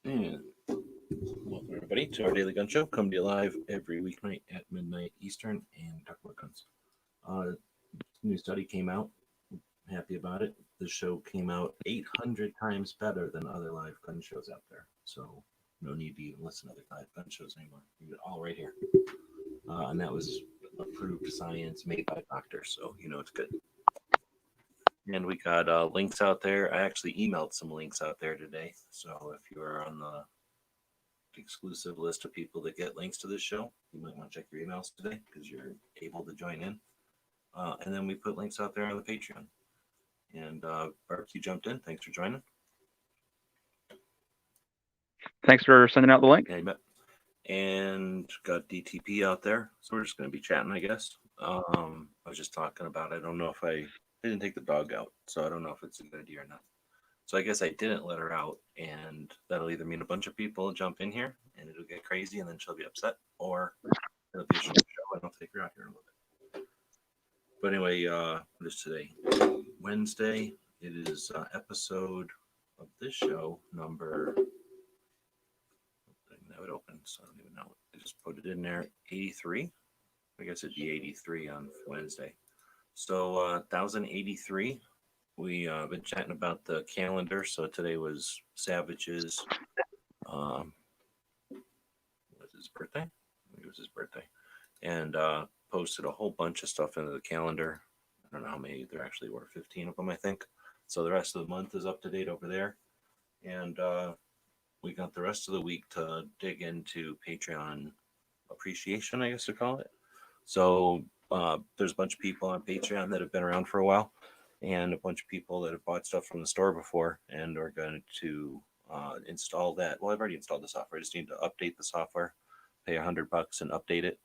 And welcome everybody to our Daily Gun Show. Come to you live every weeknight at midnight Eastern and talk about guns. New study came out. I'm happy about it. The show came out 800 times better than other live gun shows out there. So no need to even listen to other live gun shows anymore. You get it all right here. And that was approved science made by doctors, so you know it's good. And we got links out there. I actually emailed some links out there today. So if you're on the exclusive list of people that get links to this show, you might want to check your emails today because you're able to join in. And then we put links out there on the Patreon. And Barbecue jumped in. Thanks for joining. Thanks for sending out the link. Yeah, you bet. And got DTP out there. So we're just going to be chatting, I guess. I was just talking about, I don't know if I didn't take the dog out, so I don't know if it's a good idea or not. So I guess I didn't let her out, and that'll either mean a bunch of people jump in here and it'll get crazy and then she'll be upset, or it'll be a short show and I'll take her out here in a little bit. But anyway, what is today? Wednesday. It is episode of this show number, I didn't have it open, so I don't even know. I just put it in there, 83. I guess it'd be 83 on Wednesday. So 1083. We've been chatting about the calendar. So today was Savage's, was his birthday? I think it was his birthday. And posted a whole bunch of stuff into the calendar. I don't know how many there actually were, 15 of them, I think. So the rest of the month is up to date over there. And we got the rest of the week to dig into Patreon appreciation, I guess to call it. So there's a bunch of people on Patreon that have been around for a while, and a bunch of people that have bought stuff from the store before and are going to install that. Well, I've already installed the software. I just need to update the software, pay $100 and update it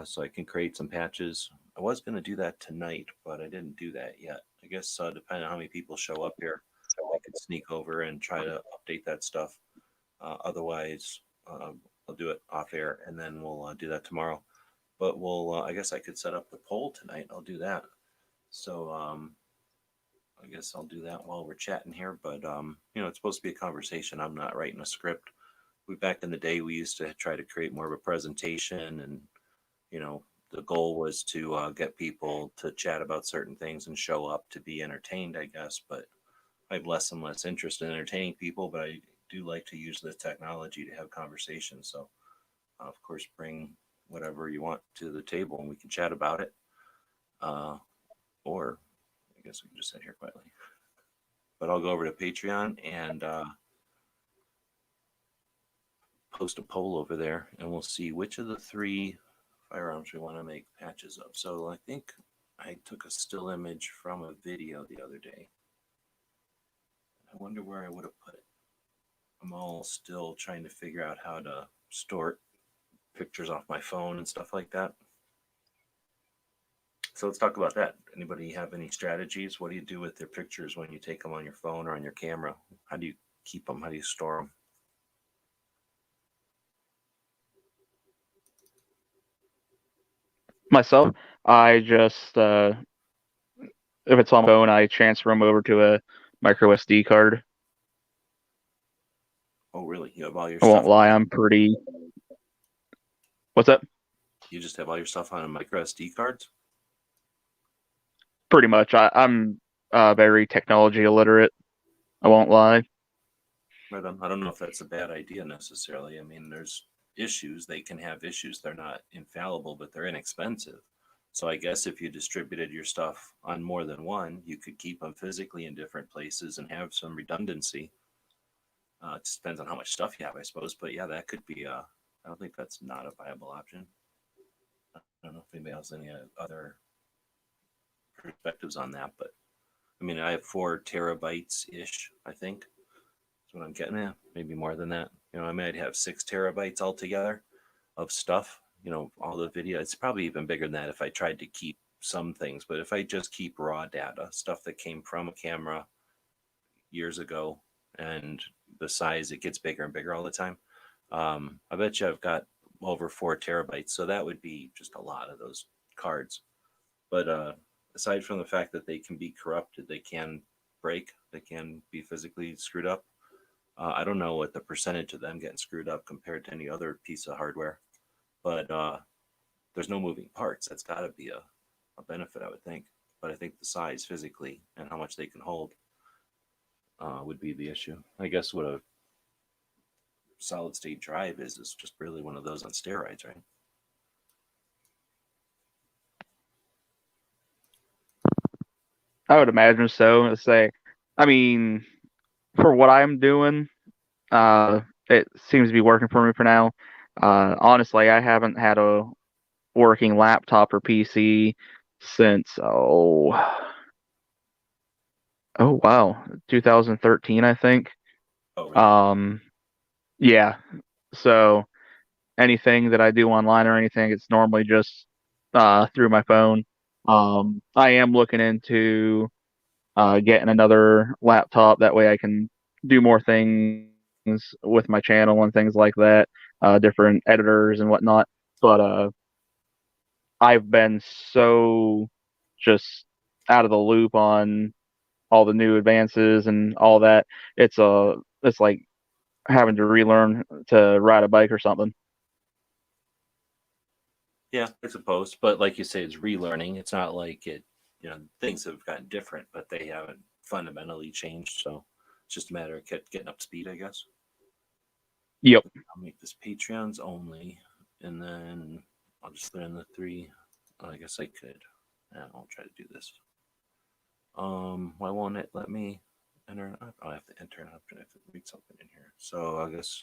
so I can create some patches. I was going to do that tonight, but I didn't do that yet. I guess depending on how many people show up here, I could sneak over and try to update that stuff. Otherwise, I'll do it off air, and then we'll do that tomorrow. But we'll, I guess I could set up the poll tonight. I'll do that. So I guess I'll do that while we're chatting here. But, you know, it's supposed to be a conversation. I'm not writing a script. Back in the day, we used to try to create more of a presentation. And, you know, the goal was to get people to chat about certain things and show up to be entertained, I guess. But I have less and less interest in entertaining people. But I do like to use the technology to have conversations. So, of course, bring whatever you want to the table and we can chat about it. Or I guess we can just sit here quietly. But I'll go over to Patreon and post a poll over there, and we'll see which of the 3 firearms we want to make patches of. So I think I took a still image from a video the other day. I wonder where I would have put it. I'm all still trying to figure out how to store pictures off my phone and stuff like that. So let's talk about that. Anybody have any strategies? What do you do with their pictures when you take them on your phone or on your camera? How do you keep them? How do you store them? Myself, I just, if it's on my phone, I transfer them over to a micro SD card. Oh, really? You have all your I stuff? won't lie, I'm pretty... What's up? You just have all your stuff on a micro SD cards? Pretty much. I'm very technology illiterate. I won't lie. Right on. I don't know if that's a bad idea necessarily. I mean, there's issues. They can have issues. They're not infallible, but they're inexpensive. So I guess if you distributed your stuff on more than one, you could keep them physically in different places and have some redundancy. It just depends on how much stuff you have, I suppose. But yeah, that could be. I don't think that's not a viable option. I don't know if anybody else has any other perspectives on that, but I mean, I have 4 terabytes ish. I think that's what I'm getting at. Maybe more than that. I might have 6 terabytes altogether of stuff. All the video. It's probably even bigger than that if I tried to keep some things. But if I just keep raw data, stuff that came from a camera years ago, and the size, it gets bigger and bigger all the time. I bet you I've got over 4 terabytes. So that would be just a lot of those cards. But aside from the fact that they can be corrupted, they can break, they can be physically screwed up. I don't know what the percentage of them getting screwed up compared to any other piece of hardware, but there's no moving parts. That's got to be a benefit, I would think. But I think the size physically and how much they can hold would be the issue. I guess what a solid state drive is just really one of those on steroids, right? I would imagine so. I mean, for what I'm doing, it seems to be working for me for now. Honestly, I haven't had a working laptop or PC since oh wow, 2013, I think. Oh, really? Yeah. So anything that I do online or anything, it's normally just through my phone. I am looking into getting another laptop. That way I can do more things with my channel and things like that, different editors and whatnot. But I've been so just out of the loop on all the new advances and all that. It's like having to relearn to ride a bike or something. Yeah, I suppose. But like you say, it's relearning. It's not like things have gotten different, but they haven't fundamentally changed. So it's just a matter of getting up to speed, I guess. Yep. I'll make this Patreons only, and then I'll just put in the 3. I guess I could. I'll try to do this. Why won't it let me enter? I have to enter an option. I have to read something in here. So I guess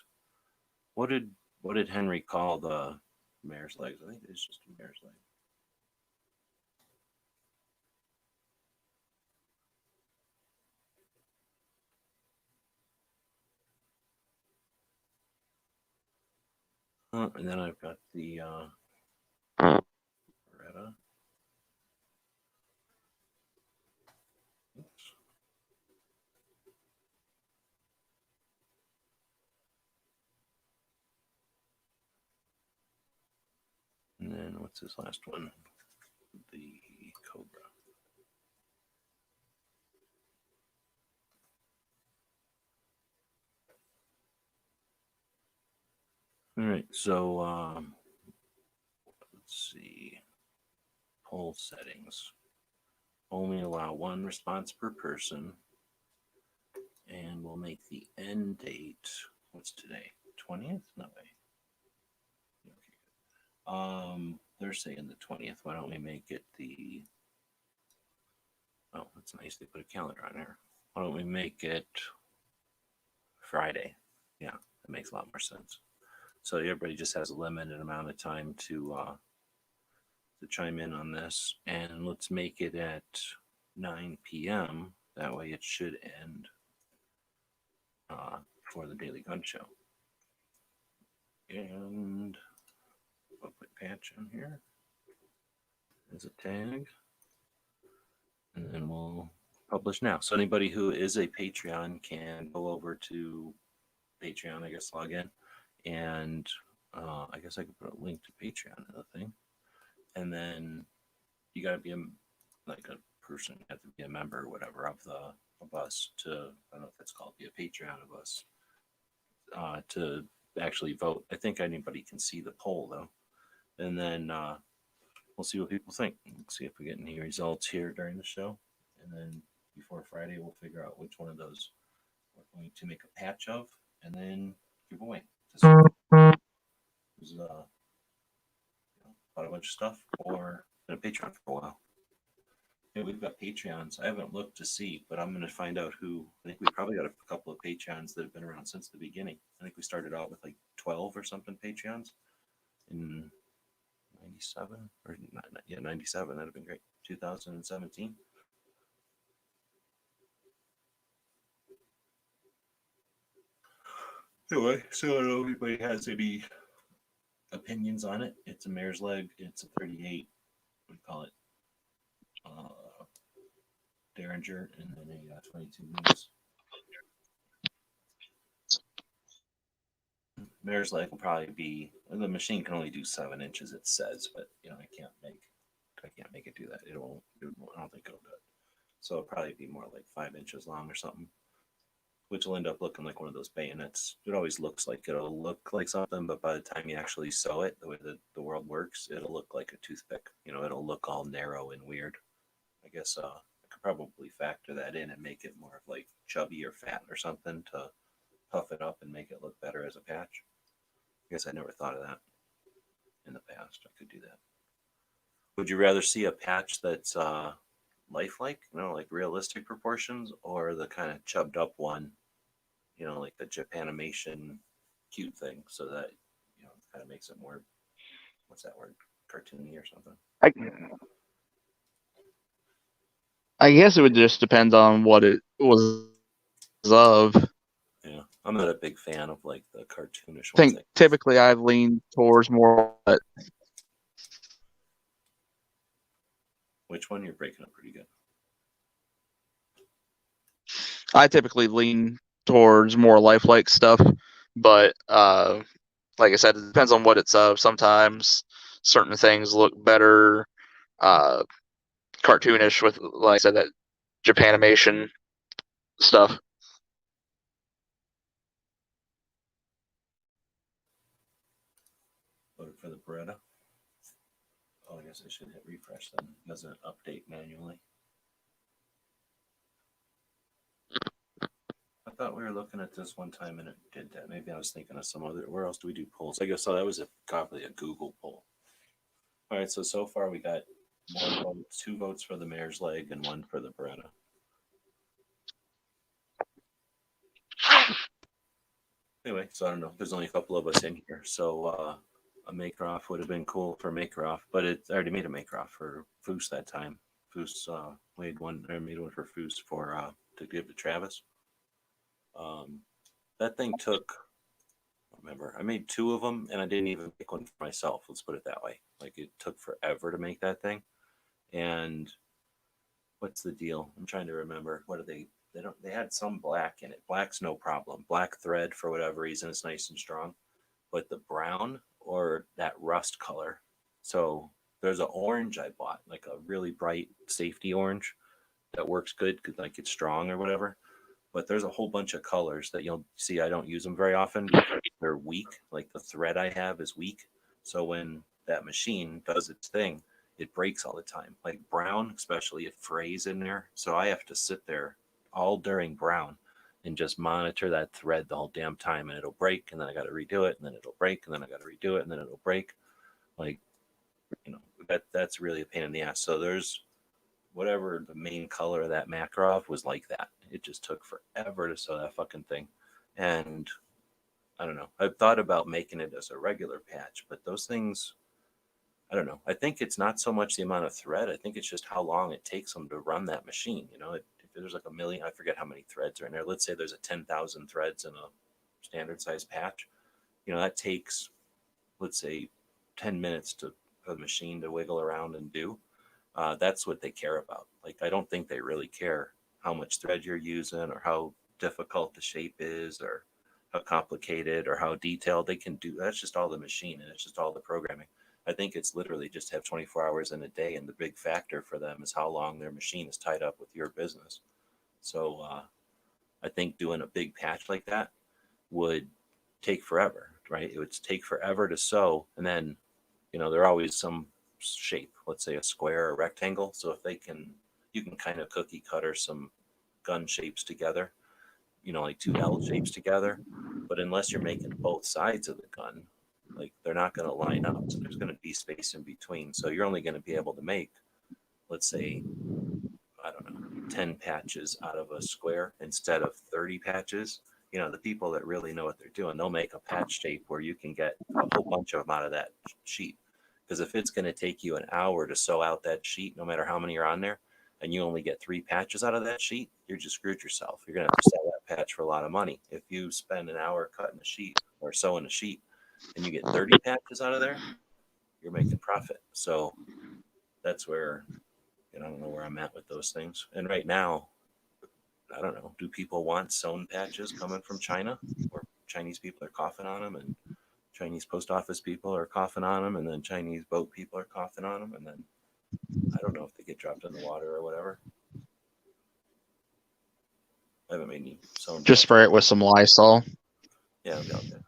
what did Henry call the mare's legs? I think it's just a mare's leg. And then I've got the Beretta. Oops. And then what's his last one? The Cobra. All right, so let's see. Poll settings. Only allow 1 response per person. And we'll make the end date. What's today? 20th? No way. Okay. They're saying the 20th. Why don't we make it the? Oh, that's nice. They put a calendar on there. Why don't we make it Friday? Yeah, that makes a lot more sense. So everybody just has a limited amount of time to chime in on this, and let's make it at 9 p.m. That way, it should end for the Daily Gun Show. And we'll put patch on here as a tag, and then we'll publish now. So anybody who is a Patreon can go over to Patreon, I guess, log in, and I guess I could put a link to Patreon in the thing, and then you got to be like a person, you have to be a member or whatever of us to, I don't know if that's called, be a Patreon of us to actually vote. I think anybody can see the poll though, and then we'll see what people think. We'll see if we get any results here during the show, and then before Friday we'll figure out which one of those we're going to make a patch of, and then give away. Who's bought a bunch of stuff or been a Patreon for a while. Yeah, we've got Patreons. I haven't looked to see, but I'm going to find out who. I think we probably got a couple of Patreons that have been around since the beginning. I think we started out with like 12 or something Patreons in 97 or yeah, 97. That'd have been great. 2017. Anyway, so I don't know if anybody has any opinions on it. It's a mare's leg. It's a 38. What do you call it? Derringer, and then a 22 moose. Mare's leg will probably be, the machine can only do 7 inches, it says, but I can't make it do that. It won't. I don't think it'll do it. So it'll probably be more like 5 inches long or something, which will end up looking like one of those bayonets. It always looks like it'll look like something, but by the time you actually sew it, the way that the world works, it'll look like a toothpick. It'll look all narrow and weird. I guess I could probably factor that in and make it more of like chubby or fat or something to puff it up and make it look better as a patch. I guess I never thought of that in the past. I could do that. Would you rather see a patch that's lifelike, like realistic proportions, or the kind of chubbed up one, like the Japanimation cute thing, so that kind of makes it more, what's that word, cartoony or something? I guess it would just depend on what it was of. Yeah, I'm not a big fan of like the cartoonish I ones. think typically I've leaned towards more. Which one? You're breaking up pretty good. I typically lean towards more lifelike stuff, but like I said, it depends on what it's of. Sometimes certain things look better cartoonish with, like I said, that Japanimation stuff. Voted for the Beretta. Oh, I guess I should hit refresh then. It doesn't update manually. I thought we were looking at this one time and it did that. Maybe I was thinking of some other. Where else do we do polls? I guess so. That was probably a Google poll. All right. So far we got more votes, 2 votes for the mare's leg and 1 for the Beretta. Anyway, so I don't know. There's only a couple of us in here, so a make-off would have been cool for make-off, but I already made a make-off for Foose that time. Foose made one for Foose for to give to Travis. That thing took. Remember, I made 2 of them, and I didn't even make one for myself. Let's put it that way. Like it took forever to make that thing. And what's the deal? I'm trying to remember. What are they? They had some black in it. Black's no problem. Black thread for whatever reason is nice and strong, but the brown or that rust color. So there's an orange I bought, like a really bright safety orange that works good because like it's strong or whatever. But there's a whole bunch of colors that you'll see. I don't use them very often because they're weak. Like the thread I have is weak. So when that machine does its thing, it breaks all the time. Like brown, especially, it frays in there. So I have to sit there all during brown and just monitor that thread the whole damn time, and it'll break, and then I got to redo it, and then it'll break, and then I got to redo it, and then it'll break. Like, that's really a pain in the ass. So there's whatever the main color of that Makarov was like that. It just took forever to sew that fucking thing. And I don't know. I've thought about making it as a regular patch, but those things, I don't know. I think it's not so much the amount of thread. I think it's just how long it takes them to run that machine. If there's like a million, I forget how many threads are in there. Let's say there's a 10,000 threads in a standard size patch. That takes, let's say, 10 minutes for the machine to wiggle around and do. That's what they care about. Like, I don't think they really care how much thread you're using or how difficult the shape is or how complicated or how detailed they can do. That's just all the machine and it's just all the programming. I think it's literally just have 24 hours in a day, and the big factor for them is how long their machine is tied up with your business. So I think doing a big patch like that would take forever, right? It would take forever to sew, and then they're always some shape, let's say a square or rectangle. So if you can kind of cookie cutter some gun shapes together, like 2 L shapes together. But unless you're making both sides of the gun, like they're not going to line up. So there's going to be space in between. So you're only going to be able to make, let's say, 10 patches out of a square instead of 30 patches. You know, the people that really know what they're doing, they'll make a patch tape where you can get a whole bunch of them out of that sheet. Because if it's going to take you an hour to sew out that sheet, no matter how many are on there, and you only get 3 patches out of that sheet, you're just screwed yourself. You're going to have to sell that patch for a lot of money. If you spend an hour cutting a sheet or sewing a sheet and you get 30 patches out of there, you're making profit. So that's where, I don't know where I'm at with those things. And right now, I don't know, do people want sewn patches coming from China, or Chinese people are coughing on them, and Chinese post office people are coughing on them, and then Chinese boat people are coughing on them, and then I don't know if they get dropped in the water or whatever. I haven't made any sewn. Just spray it with some Lysol. Yeah, okay.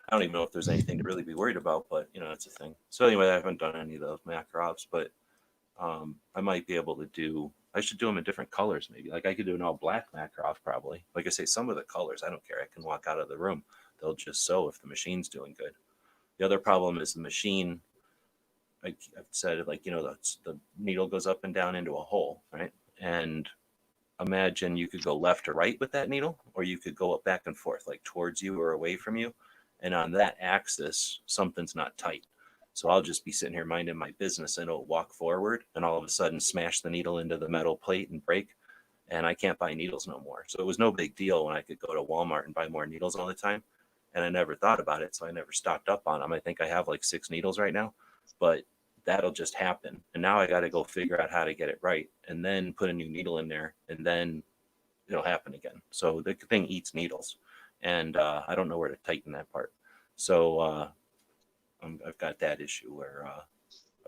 I don't even know if there's anything to really be worried about, but you know, it's a thing. So anyway, I haven't done any of those Makarovs, but I might be able to do. I should do them in different colors, maybe. Like I could do an all black Makarov, probably. Like I say, some of the colors, I don't care. I can walk out of the room. They'll just sew if the machine's doing good. The other problem is the machine. Like I've said, like, you know, the needle goes up and down into a hole, right? And imagine you could go left or right with that needle, or you could go up back and forth, like towards you or away from you. And on that axis, something's not tight. So I'll just be sitting here minding my business and it'll walk forward and all of a sudden smash the needle into the metal plate and break. And I can't buy needles no more. So it was no big deal when I could go to Walmart and buy more needles all the time. And I never thought about it. So I never stocked up on them. I think I have like 6 needles right now, but that'll just happen. And now I got to go figure out how to get it right and then put a new needle in there and then it'll happen again. So the thing eats needles and I don't know where to tighten that part. So I've got that issue where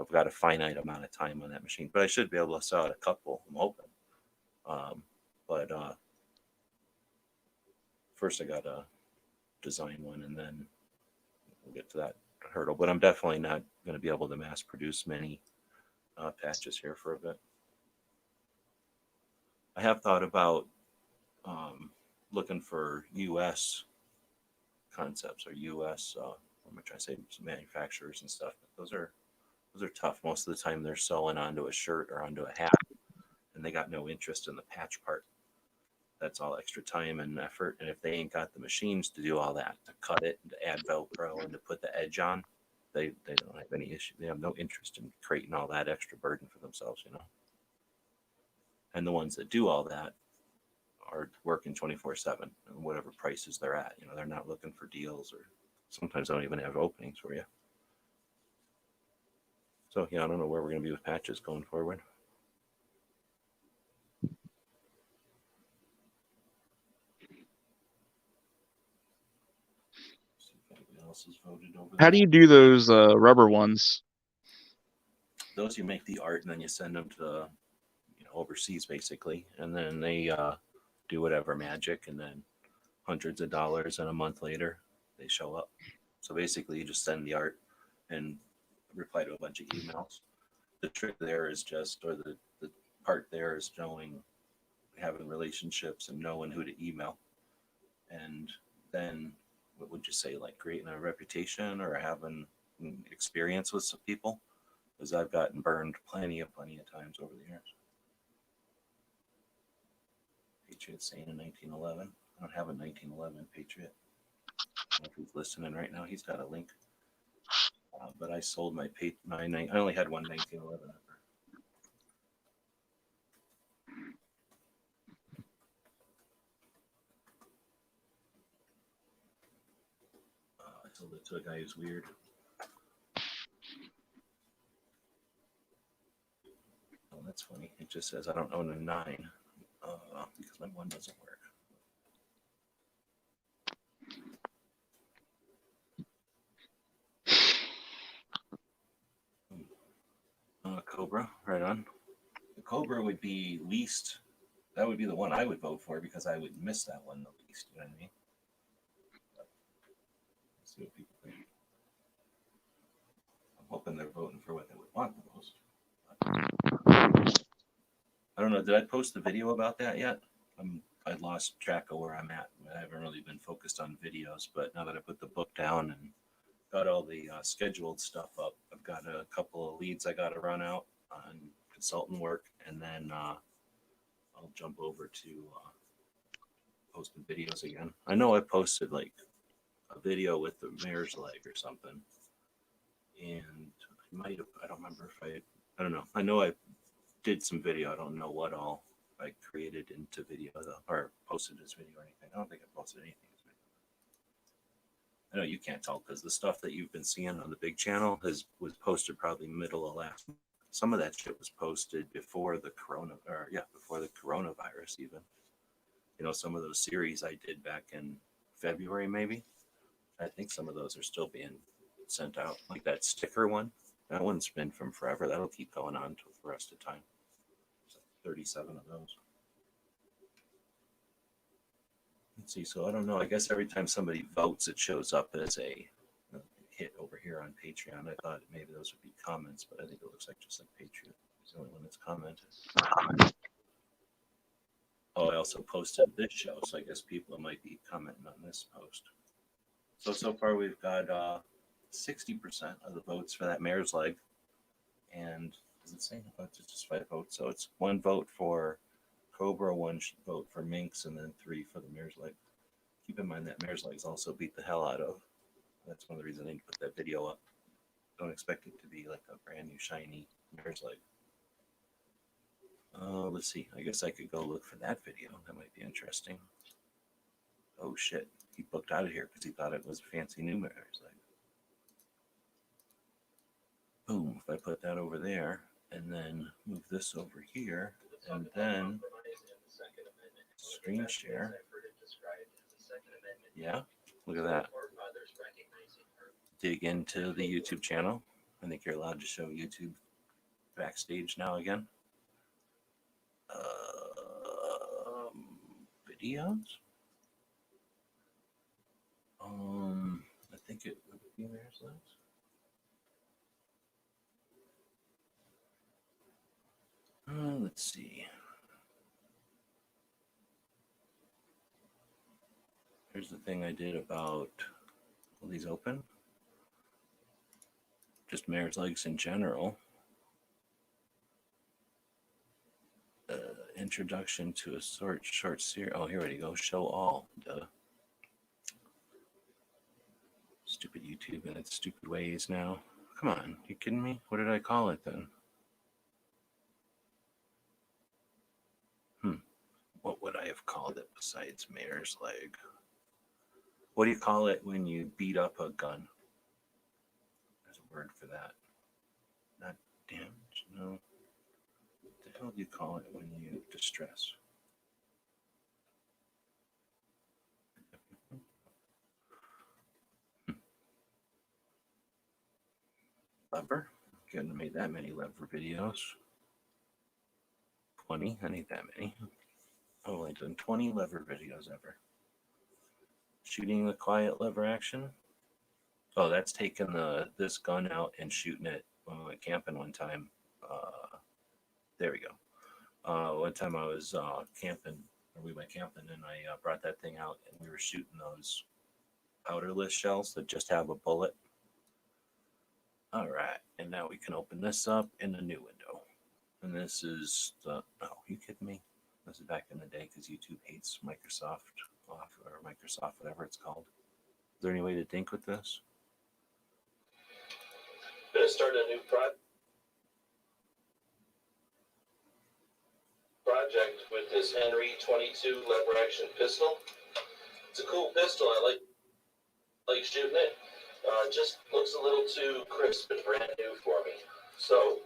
I've got a finite amount of time on that machine, but I should be able to sell out a couple. I'm hoping. But first I got to design one and then we'll get to that hurdle. But I'm definitely not going to be able to mass produce many patches here for a bit. I have thought about looking for U.S. concepts or U.S. I'm gonna try to say some manufacturers and stuff. But those are tough. Most of the time they're sewing onto a shirt or onto a hat, and they got no interest in the patch part. That's all extra time and effort. And if they ain't got the machines to do all that, to cut it, and to add Velcro, and to put the edge on, they don't have any issue. They have no interest in creating all that extra burden for themselves, you know. And the ones that do all that are working 24/7 and whatever prices they're at. You know, they're not looking for deals, or sometimes they don't even have openings for you. So yeah, I don't know where we're going to be with patches going forward. See if anybody else has voted over How do you do those rubber ones? Those you make the art and then you send them to overseas basically, and then they do whatever magic, and then hundreds of dollars, and a month later they show up. So basically you just send the art and reply to a bunch of emails. The trick there is just, or the part there is having relationships and knowing who to email. And then what would you say, like creating a reputation or having experience with some people? Because I've gotten burned plenty of times over the years. Patriot saying in 1911. I don't have a 1911 Patriot. I don't know if he's listening right now. He's got a link. But I sold my I only had one 1911 ever. I sold it to a guy who's weird. Oh, that's funny. It just says I don't own a 9 because my 1 doesn't work. Cobra, right on. The Cobra would be least. That would be the one I would vote for because I would miss that one the least. You know what I mean? Let's see what people think. I'm hoping they're voting for what they would want the most. I don't know. Did I post the video about that yet? I lost track of where I'm at. I haven't really been focused on videos, but now that I put the book down and got all the scheduled stuff up, I've got a couple of leads I got to run out on consultant work, and then I'll jump over to posting videos again. I know I posted like a video with the mare's leg or something, and I might have. I don't remember if I don't know. I know I did some video. I don't know what all I created into video though, or posted as video or anything. I don't think I posted anything as video. I know you can't tell because the stuff that you've been seeing on the big channel was posted probably middle of last month. Some of that shit was posted before the before the coronavirus even. You know, some of those series I did back in February maybe. I think some of those are still being sent out. Like that sticker one. That one's been from forever. That'll keep going on till the rest of the time. 37 of those. Let's see. So I don't know. I guess every time somebody votes, it shows up as a hit over here on Patreon. I thought maybe those would be comments, but I think it looks like just like Patreon. It's the only one that's commented. Oh, I also posted this show, so I guess people might be commenting on this post. So far we've got 60% of the votes for that mare's leg, and does it say it's just 5 votes? So it's 1 vote for Cobra, 1 vote for Minx, and then 3 for the mare's leg. Keep in mind that mare's legs also beat the hell out of. That's one of the reasons I didn't put that video up. Don't expect it to be like a brand new shiny mare's leg. Let's see. I guess I could go look for that video. That might be interesting. Oh shit! He booked out of here because he thought it was a fancy new mare's leg. Boom! If I put that over there and then move this over here and then screen share. Yeah, look at that. Dig into the YouTube channel. I think you're allowed to show YouTube backstage now again. Videos. I think it would be mare's legs. Let's see. Here's the thing I did about, will these open? Just mare's legs in general. Introduction to a short series. Oh, here we go. Show all. Duh. Stupid YouTube and its stupid ways now. Come on, you kidding me? What did I call it then? What would I have called it besides mare's leg? What do you call it when you beat up a gun? There's a word for that. Not damage, no. What the hell do you call it when you distress? Lever? Couldn't have made that many lever videos. 20, I need that many. I've only done 20 lever videos ever. Shooting the quiet lever action. Oh, that's taking this gun out and shooting it when we went camping one time. There we go. One time I was camping, or we went camping, and I brought that thing out, and we were shooting those powderless shells that just have a bullet. All right, and now we can open this up in a new window. And this is the, oh, you kidding me? This is back in the day because YouTube hates Microsoft off or Microsoft, whatever it's called. Is there any way to think with this? Gonna start a new project with this Henry 22 lever action pistol. It's a cool pistol. I like shooting it. Just looks a little too crisp and brand new for me. So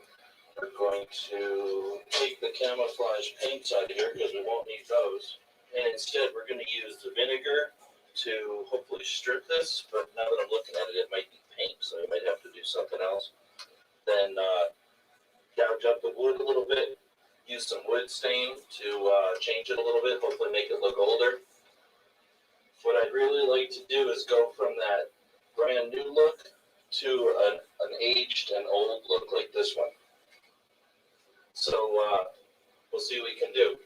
we're going to take the camouflage paints out of here because we won't need those. And instead we're going to use the vinegar to hopefully strip this. But now that I'm looking at it, it might be paint, so I might have to do something else. Then gouge up the wood a little bit. Use some wood stain to change it a little bit, hopefully make it look older. What I'd really like to do is go from that brand new look to an aged and old look like this one. So we'll see what we can do.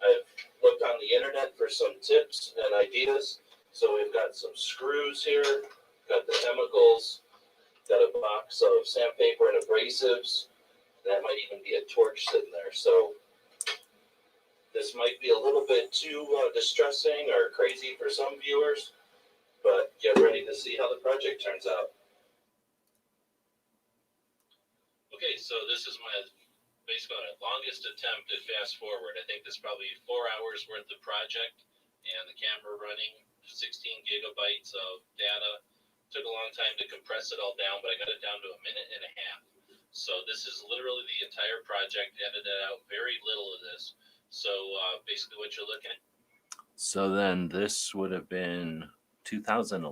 I've looked on the internet for some tips and ideas. So we've got some screws here, got the chemicals, got a box of sandpaper and abrasives. That might even be a torch sitting there. So this this might be a little bit too distressing or crazy for some viewers, but get ready to see how the project turns out. Okay, so this is my basically my longest attempt at fast forward. I think this is probably 4 hours worth of project, and the camera running 16 gigabytes of data. Took a long time to compress it all down, but I got it down to 1.5 minutes. So this is literally the entire project, edited out very little of this. So basically what you're looking at. So then this would have been 2011,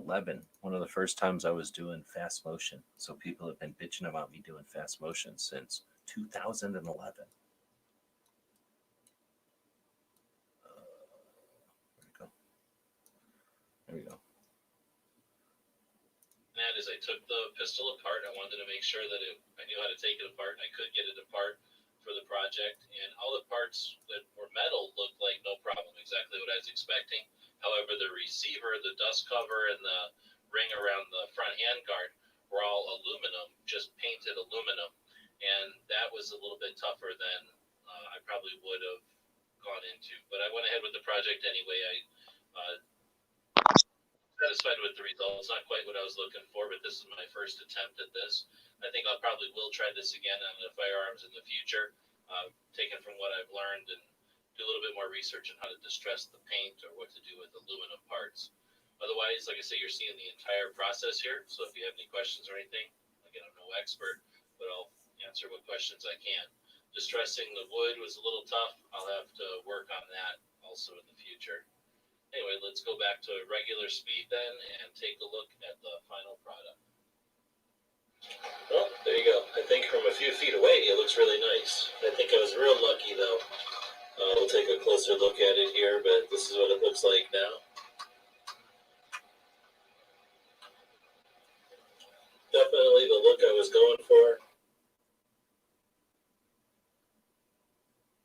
one of the first times I was doing fast motion. So people have been bitching about me doing fast motion since 2011. There we go. And that is I took the pistol apart. I wanted to make sure that I knew how to take it apart and I could get it apart for the project. And all the parts that were metal looked like no problem, exactly what I was expecting. However, the receiver, the dust cover, and the ring around the front handguard were all aluminum, just painted aluminum. And that was a little bit tougher than I probably would have gone into. But I went ahead with the project anyway. I satisfied with the results. Not quite what I was looking for, but this is my first attempt at this. I think I'll probably will try this again on the firearms in the future, taken from what I've learned, and do a little bit more research on how to distress the paint or what to do with aluminum parts. Otherwise, like I say, you're seeing the entire process here. So if you have any questions or anything, again, I'm no expert, but I'll answer what questions I can. Distressing the wood was a little tough. I'll have to work on that also in the future. Anyway, let's go back to regular speed then and take a look at the final product. Well, there you go. I think from a few feet away, it looks really nice. I think I was real lucky though. We'll take a closer look at it here, but this is what it looks like now. Definitely the look I was going for.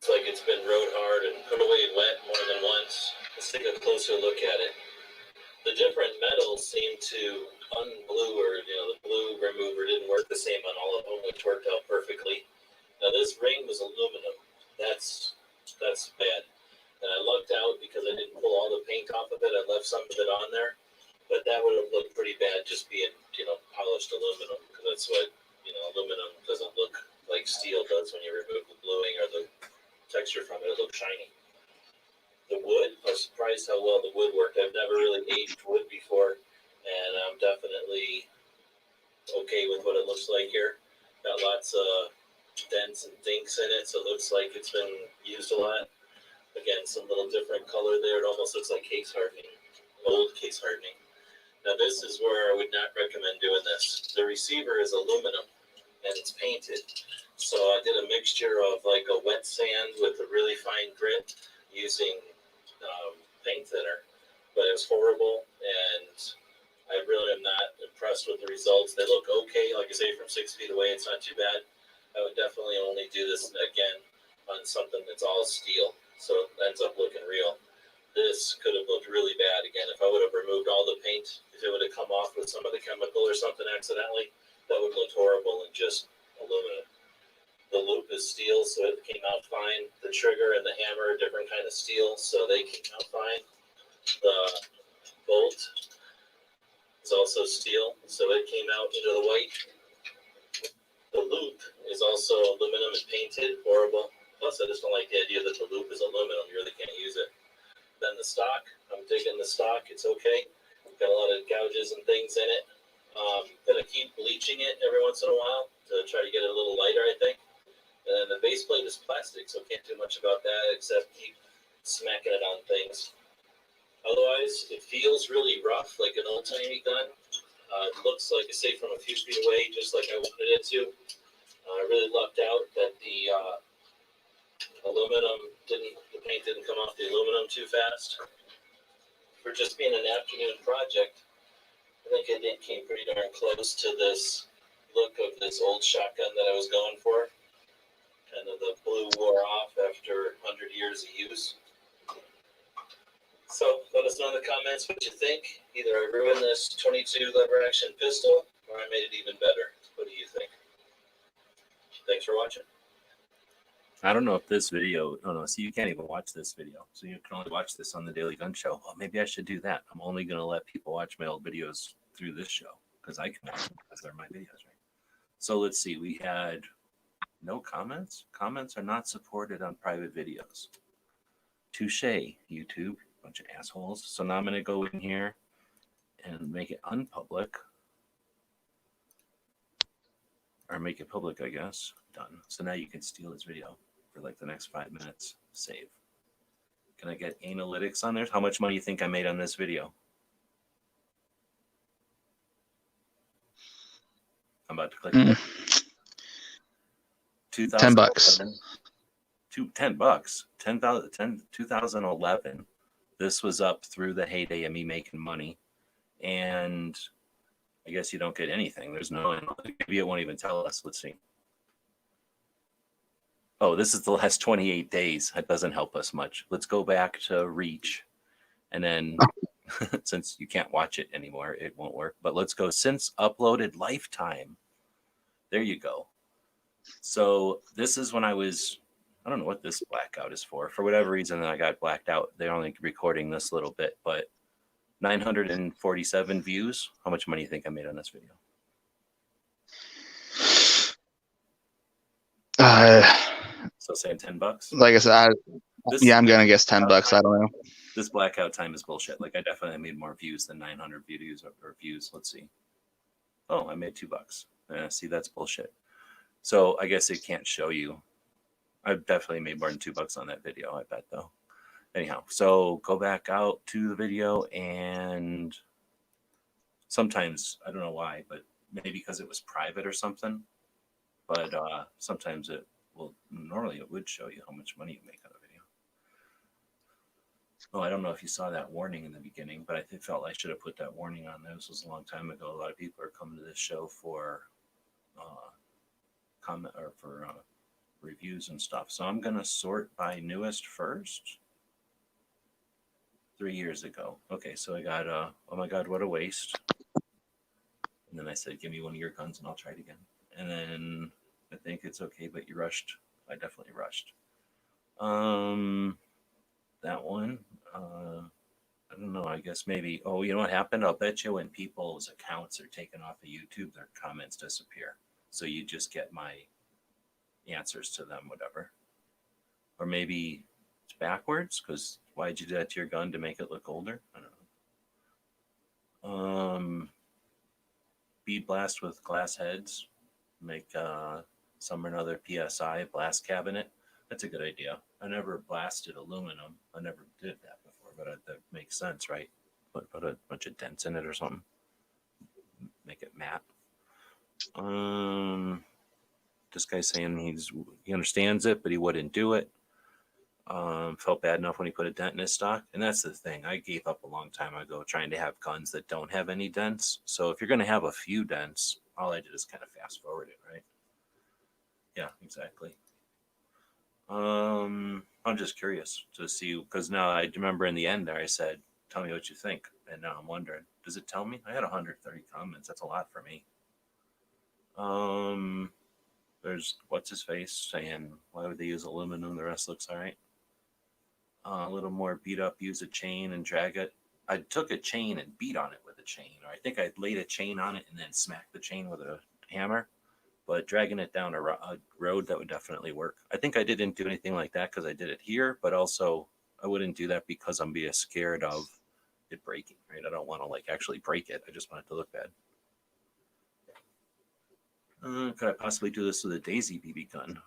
It's like it's been rode hard and put away wet more than once. Let's take a closer look at it. The different metals seem to unblue, or the blue remover didn't work the same on all of them, which worked out perfectly. Now this ring was aluminum. That's bad. And I lucked out because I didn't pull all the paint off of it. I left some of it on there, but that would have looked pretty bad just being polished aluminum, because that's what aluminum doesn't look like steel does when you remove the bluing or the texture from it. It looks shiny. The wood, I was surprised how well the wood worked. I've never really aged wood before, and I'm definitely okay with what it looks like here. Got lots of dents and dinks in it, so it looks like it's been used a lot. Again, some little different color there. It almost looks like case hardening, old case hardening. Now this is where I would not recommend doing this. The receiver is aluminum and it's painted. So I did a mixture of like a wet sand with a really fine grit using paint thinner, but it was horrible, and I really am not impressed with the results. They look okay. Like I say, from 6 feet away, it's not too bad. I would definitely only do this again on something that's all steel, so it ends up looking real. This could have looked really bad again if I would have removed all the paint. If it would have come off with some of the chemical or something accidentally, that would look horrible and just aluminum. The loop is steel, so it came out fine. The trigger and the hammer are different kind of steel, so they came out fine. The bolt is also steel, so it came out into the white. The loop is also aluminum and painted, horrible. Plus, I just don't like the idea that the loop is aluminum. You really can't use it. Then the stock, I'm digging the stock. It's okay. Got a lot of gouges and things in it. Gonna keep bleaching it every once in a while to try to get it a little lighter, I think. And then the base plate is plastic, so can't do much about that except keep smacking it on things. Otherwise, it feels really rough, like an old-timey gun. It looks like, I say, from a few feet away, just like I wanted it to. I really lucked out that the the paint didn't come off the aluminum too fast. For just being an afternoon project, I think it came pretty darn close to this look of this old shotgun that I was going for. Kind of the blue wore off after 100 years of use. So let us know in the comments what you think. Either I ruined this 22 lever action pistol or I made it even better. What do you think? Thanks for watching. I don't know if this video. Oh no, see, you can't even watch this video, so you can only watch this on the Daily Gun Show. Well, maybe I should do that. I'm only going to let people watch my old videos through this show because I can watch them because they're my videos, right? So let's see. We had no comments. Comments are not supported on private videos. Touche, YouTube, bunch of assholes. So now I'm going to go in here and make it unpublic. Or make it public, I guess. Done. So now you can steal this video for like the next 5 minutes. Save. Can I get analytics on there? How much money do you think I made on this video? I'm about to click. $10. $10. 2011. This was up through the heyday of me making money. And I guess you don't get anything. There's no, maybe it won't even tell us. Let's see. Oh, this is the last 28 days. That doesn't help us much. Let's go back to reach. And then since you can't watch it anymore, it won't work. But let's go since uploaded lifetime. There you go. So this is when I don't know what this blackout is for. For whatever reason, I got blacked out. They're only recording this little bit, but 947 views. How much money do you think I made on this video? So saying $10. Like I said, I'm gonna guess $10. I don't know. This blackout time is bullshit. Like I definitely made more views than 900 views or views. Let's see. Oh, I made $2. See, that's bullshit. So I guess it can't show you. I've definitely made more than $2 on that video. I bet though. Anyhow, so go back out to the video, and sometimes I don't know why, but maybe because it was private or something. But sometimes it will. Normally, it would show you how much money you make on a video. Oh, I don't know if you saw that warning in the beginning, but I felt I should have put that warning on there. This was a long time ago. A lot of people are coming to this show for comment or for reviews and stuff. So I'm gonna sort by newest first. 3 years ago. Okay, so I got oh my god, what a waste. And then I said, give me one of your guns and I'll try it again. And then I think it's okay, but you rushed. I definitely rushed. That one. I don't know. I guess maybe. Oh, you know what happened? I'll bet you when people's accounts are taken off of YouTube, their comments disappear. So you just get my answers to them, whatever. Or maybe it's backwards, because why'd you do that to your gun to make it look older? I don't know. Bead blast with glass heads. Make some or another PSI blast cabinet. That's a good idea. I never blasted aluminum. I never did that before, but that makes sense, right? Put a bunch of dents in it or something. Make it matte. This guy's saying he understands it, but he wouldn't do it. Felt bad enough when he put a dent in his stock. And that's the thing. I gave up a long time ago trying to have guns that don't have any dents. So if you're going to have a few dents, all I did is kind of fast forward it, right? Yeah, exactly. I'm just curious to see, because now I remember in the end there I said, tell me what you think. And now I'm wondering, does it tell me? I had 130 comments. That's a lot for me. There's what's his face saying, why would they use aluminum? The rest looks all right. A little more beat up, use a chain and drag it. I took a chain and beat on it with a chain, or I think I laid a chain on it and then smacked the chain with a hammer. But dragging it down a road, that would definitely work. I think I didn't do anything like that because I did it here, but also I wouldn't do that because I'm being scared of it breaking, right? I don't want to like actually break it. I just want it to look bad. Could I possibly do this with a Daisy BB gun?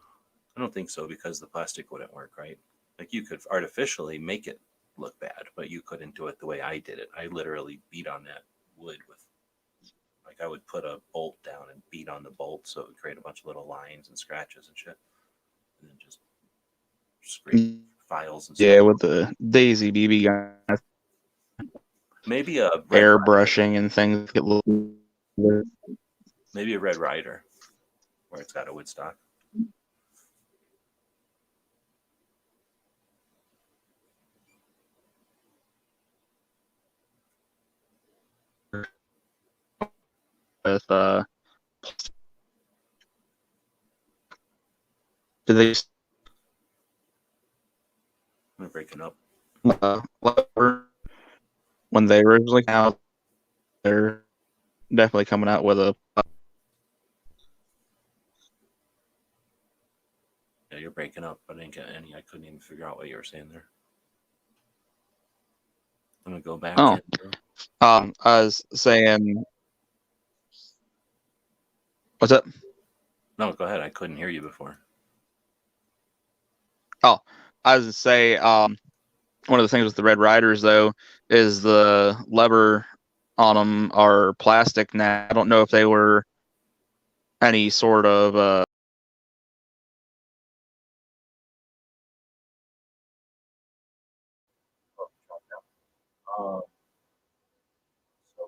I don't think so, because the plastic wouldn't work, right? Like you could artificially make it look bad, but you couldn't do it the way I did it. I literally beat on that wood with, like I would put a bolt down and beat on the bolt so it would create a bunch of little lines and scratches and shit. And then just scrape files and stuff. Yeah, with the Daisy BB gun, Maybe a airbrushing and things get look. Maybe a Red Ryder where it's got a wood stock. With do they Am I breaking up? When they originally came out, they're definitely coming out with a. Yeah, you're breaking up. I didn't get any. I couldn't even figure out what you were saying there. I'm gonna go back Oh, in. I was saying, what's up? No, go ahead. I couldn't hear you before. Oh, I was to say, one of the things with the Red Riders though is the lever on them are plastic now. I don't know if they were any sort of Um, so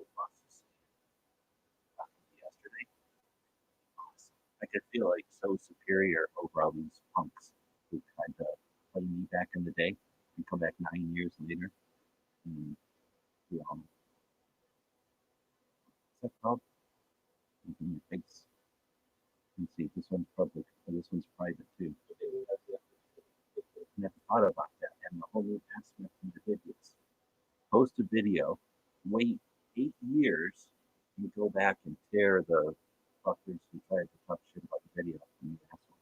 yesterday, I could feel like so superior over all these punks who tried to play me back in the day and come back 9 years later. And, you know, what's that called? In your face. You see, this one's public, and this one's private too. Never thought about that. And the whole aspect of the videos. Post a video, wait 8 years, and go back and tear the fuckers who tried to talk shit about the video from the asshole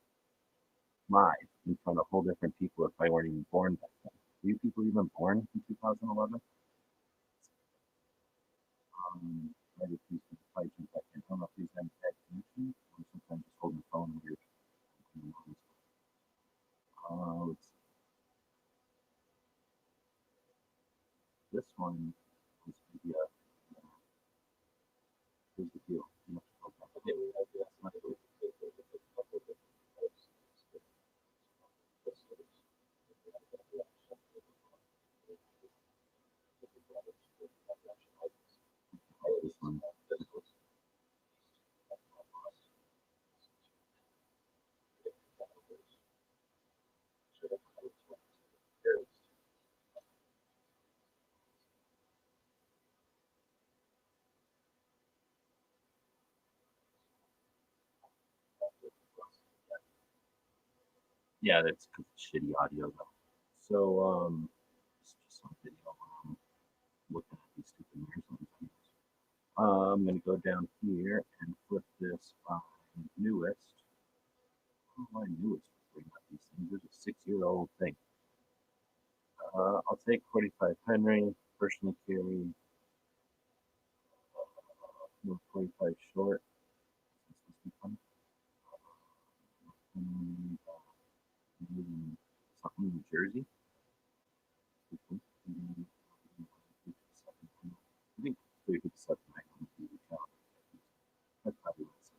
live in front of whole different people if I weren't even born back then. Were you people even born in 2011? Right if these fights back in. I don't know if these guys had connection or sometimes just holding the phone weird. Let's see. This one was the here's the deal. This one. Yeah, that's shitty audio though. So it's just some video looking at these stupid mirrors. I'm gonna go down here and flip this on newest. Oh, my newest. Bring up these things. This is a 6-year-old thing. I'll take 45 Henry, personal carry, 45 short. Something New Jersey. I think 357 That's probably what it's.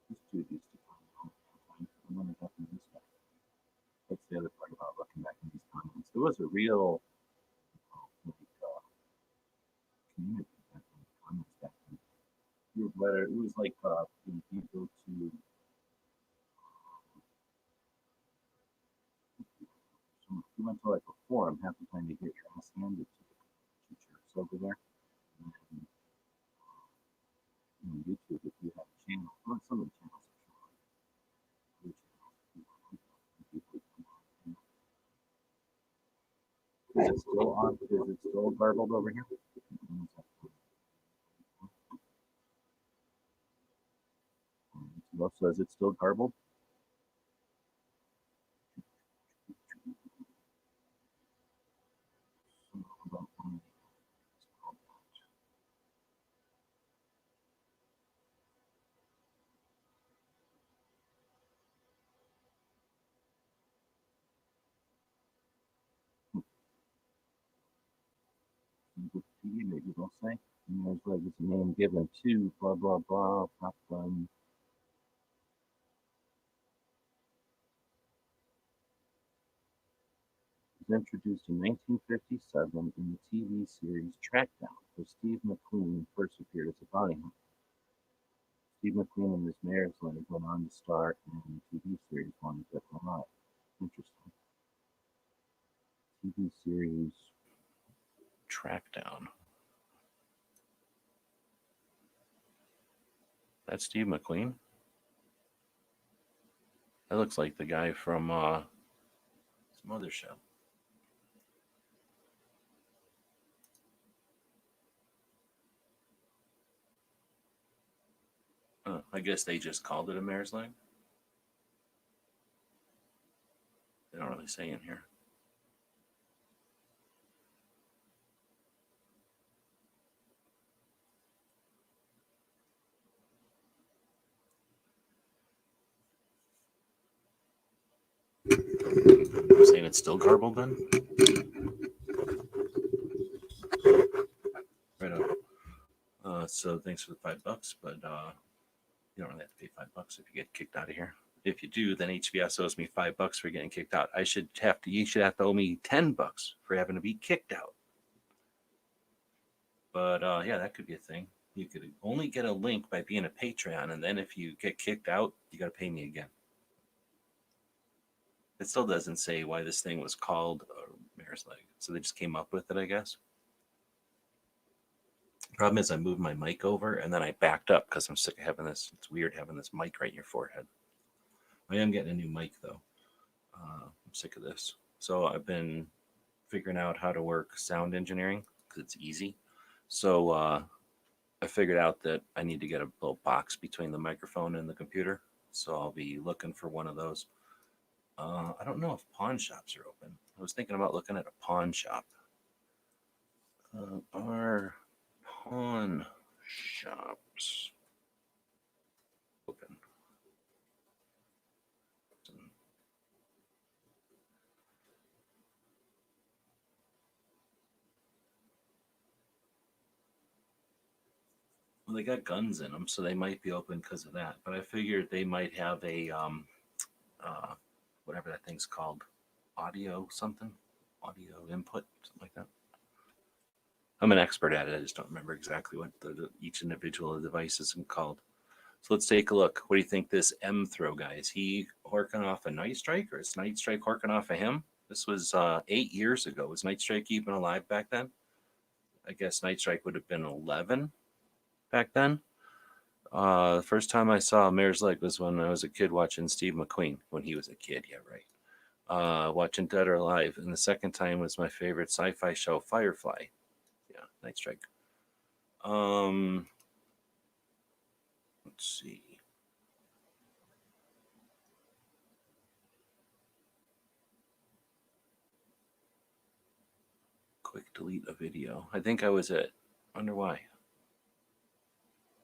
Just do these two. That's the other part about looking back in these comments. There was a real like, community back in the comments back then. It was like when you go to you went to like a forum, half the time you get your ass handed to the teachers over there. And then, on YouTube, if you have a channel, well, some of the channels are is it still on? Is it still garbled over here? So is it still garbled? Maybe they'll say. And there's like this name given to blah blah blah. Top gun. Was introduced in 1957 in the TV series Trackdown, where Steve McQueen first appeared as a bounty hunter. Steve McQueen and Miss Maris Leonard went on to star in the TV series One Dead or Alive. Interesting. Series Trackdown. That's Steve McQueen. That looks like the guy from some other show. I guess they just called it a mare's leg. They don't really say in here. I'm saying it's still garbled then? Right on. So thanks for the $5, but you don't really have to pay $5 if you get kicked out of here. If you do, then HBS owes me $5 for getting kicked out. You should have to owe me $10 for having to be kicked out. But yeah, that could be a thing. You could only get a link by being a Patreon, and then if you get kicked out, you got to pay me again. It still doesn't say why this thing was called Mare's Leg, so they just came up with it, I guess. Problem is, I moved my mic over and then I backed up because I'm sick of having this. It's weird having this mic right in your forehead. I am getting a new mic though. I'm sick of this. So I've been figuring out how to work sound engineering because it's easy. So I figured out that I need to get a little box between the microphone and the computer. So I'll be looking for one of those. I don't know if pawn shops are open. I was thinking about looking at a pawn shop. Are pawn shops open? Well, they got guns in them, so they might be open because of that. But I figured they might have a whatever that thing's called, audio input, something like that. I'm an expert at it. I just don't remember exactly what each individual device is called. So let's take a look. What do you think this M throw guy is? He horking off a Night Strike, or is Night Strike horking off of him? This was 8 years ago. Was Night Strike even alive back then? I guess Night Strike would have been 11 back then. The first time I saw Mare's Leg was when I was a kid watching Steve McQueen. When he was a kid, yeah, right. Watching Dead or Alive. And the second time was my favorite sci-fi show, Firefly. Yeah, Night Strike. Let's see. Quick delete a video. I think I was at, wonder why.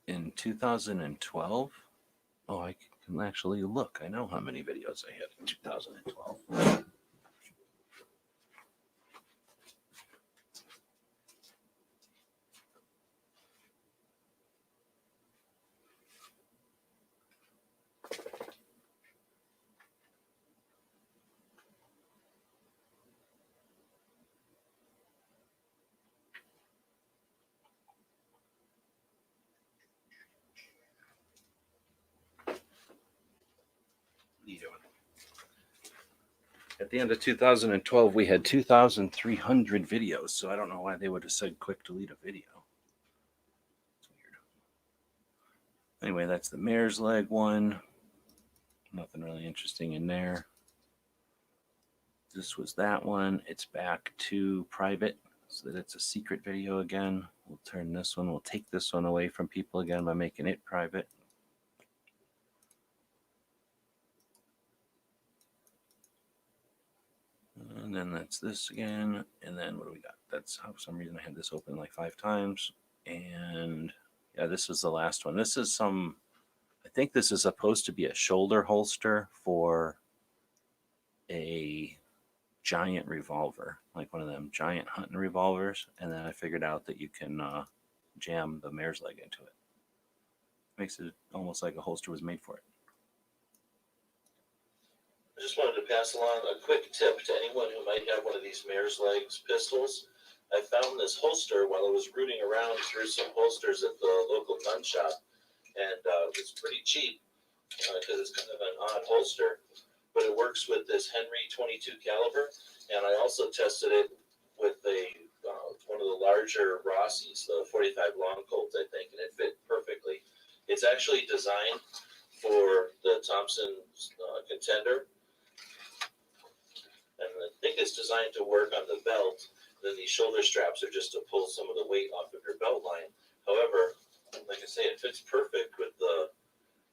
In 2012? Oh, I can actually look. I know how many videos I had in 2012. At the end of 2012, we had 2,300 videos, so I don't know why they would have said quick delete a video. It's weird. Anyway, that's the Mare's Leg one. Nothing really interesting in there. This was that one. It's back to private, so that it's a secret video again. We'll turn this one, we'll take this one away from people again by making it private. And then that's this again. And then what do we got? That's how, for some reason, I had this open like 5 times. And yeah, this is the last one. This is some, I think this is supposed to be a shoulder holster for a giant revolver, like one of them giant hunting revolvers. And then I figured out that you can jam the Mare's Leg into it. Makes it almost like a holster was made for it. I just wanted to pass along a quick tip to anyone who might have one of these Mare's Legs pistols. I found this holster while I was rooting around through some holsters at the local gun shop, and it's pretty cheap because it's kind of an odd holster, but it works with this Henry 22 caliber, and I also tested it with one of the larger Rossies, the 45 long Colts, I think, and it fit perfectly. It's actually designed for the Thompson Contender, and I think it's designed to work on the belt. Then these shoulder straps are just to pull some of the weight off of your belt line. However, like I say, it fits perfect with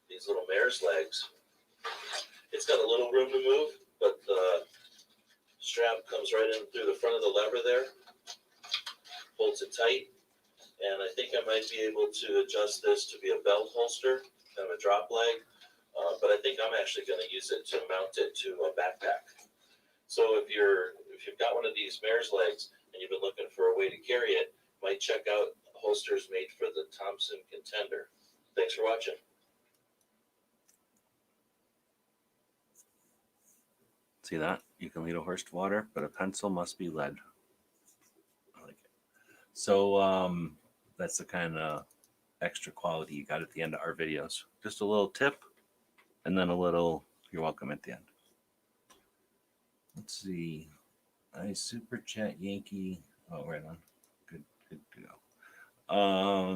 these little mare's legs. It's got a little room to move, but the strap comes right in through the front of the lever there, holds it tight, and I think I might be able to adjust this to be a belt holster, kind of a drop leg, but I think I'm actually going to use it to mount it to a backpack. So if you've got one of these mare's legs and you've been looking for a way to carry it, might check out holsters made for the Thompson Contender. Thanks for watching. See that? You can lead a horse to water, but a pencil must be lead. I like it. So that's the kind of extra quality you got at the end of our videos. Just a little tip and then a little you're welcome at the end. Let's see. I super chat Yankee. Oh, right on. Good to go. Are